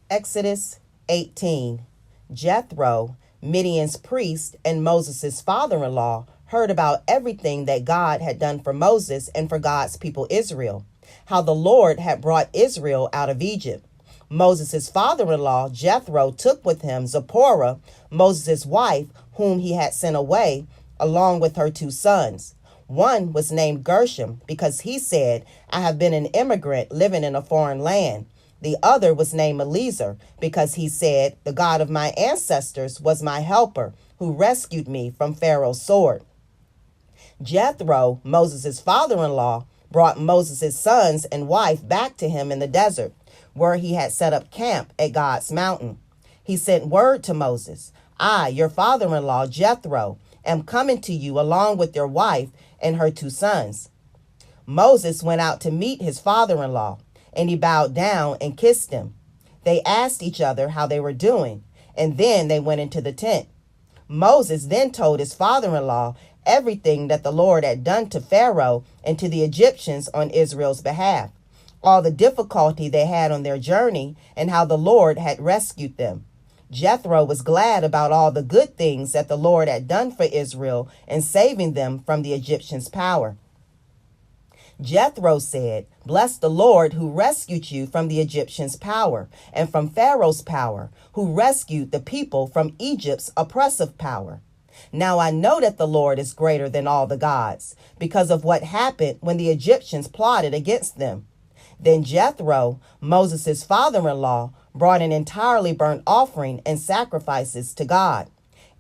Exodus 18. Jethro, Midian's priest and Moses' father-in-law, heard about everything that God had done for Moses and for God's people Israel, how the Lord had brought Israel out of Egypt. Moses' father-in-law, Jethro, took with him Zipporah, Moses' wife, whom he had sent away, along with her 2 sons. One was named Gershom, because he said, I have been an immigrant living in a foreign land. The other was named Eliezer, because he said, the God of my ancestors was my helper, who rescued me from Pharaoh's sword. Jethro, Moses' father-in-law, brought Moses' sons and wife back to him in the desert, where he had set up camp at God's mountain. He sent word to Moses, I, your father-in-law, Jethro, am coming to you along with your wife and her 2 sons. Moses went out to meet his father-in-law, and he bowed down and kissed him. They asked each other how they were doing, and then they went into the tent. Moses then told his father-in-law everything that the Lord had done to Pharaoh and to the Egyptians on Israel's behalf, all the difficulty they had on their journey, and how the Lord had rescued them. Jethro was glad about all the good things that the Lord had done for Israel in saving them from the Egyptians' power. Jethro said, Bless the Lord who rescued you from the Egyptians' power and from Pharaoh's power, who rescued the people from Egypt's oppressive power. Now I know that the Lord is greater than all the gods, because of what happened when the Egyptians plotted against them. Then Jethro, Moses' father-in-law, brought an entirely burnt offering and sacrifices to God.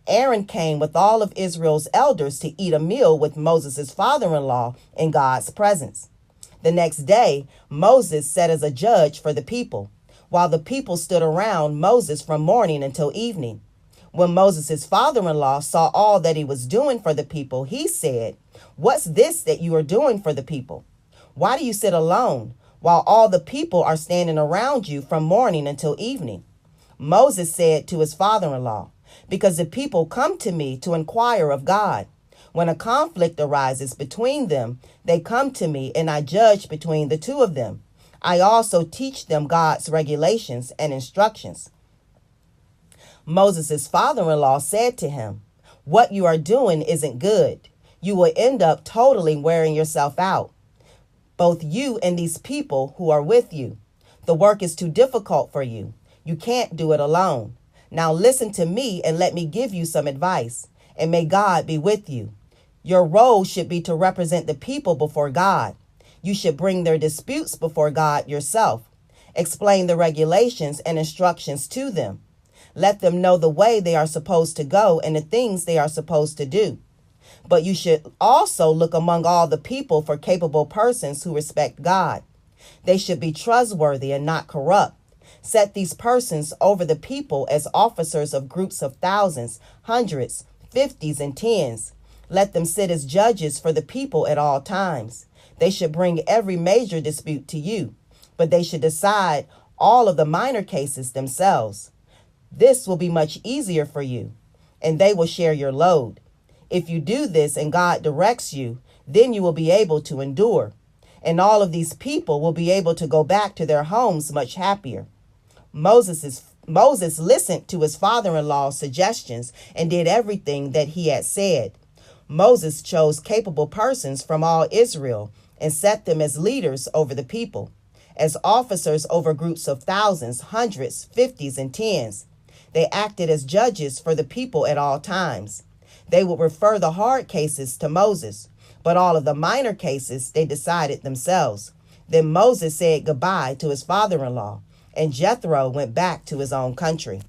Aaron came with all of Israel's elders to eat a meal with Moses' father-in-law in God's presence. The next day, Moses sat as a judge for the people, while the people stood around Moses from morning until evening. When Moses' father-in-law saw all that he was doing for the people, he said, What's this that you are doing for the people? Why do you sit alone while all the people are standing around you from morning until evening? Moses said to his father-in-law, Because the people come to me to inquire of God. When a conflict arises between them, they come to me and I judge between the 2 of them. I also teach them God's regulations and instructions. Moses' father-in-law said to him, What you are doing isn't good. You will end up totally wearing yourself out, both you and these people who are with you. The work is too difficult for you. You can't do it alone. Now listen to me and let me give you some advice, and may God be with you. Your role should be to represent the people before God. You should bring their disputes before God yourself. Explain the regulations and instructions to them. Let them know the way they are supposed to go and the things they are supposed to do. But you should also look among all the people for capable persons who respect God. They should be trustworthy and not corrupt. Set these persons over the people as officers of groups of thousands, hundreds, 50s, and 10s. Let them sit as judges for the people at all times. They should bring every major dispute to you, but they should decide all of the minor cases themselves. This will be much easier for you, and they will share your load. If you do this and God directs you, then you will be able to endure, and all of these people will be able to go back to their homes much happier. Moses listened to his father-in-law's suggestions and did everything that he had said. Moses chose capable persons from all Israel and set them as leaders over the people, as officers over groups of thousands, hundreds, 50s, and 10s. They acted as judges for the people at all times. They would refer the hard cases to Moses, but all of the minor cases they decided themselves. Then Moses said goodbye to his father-in-law, and Jethro went back to his own country.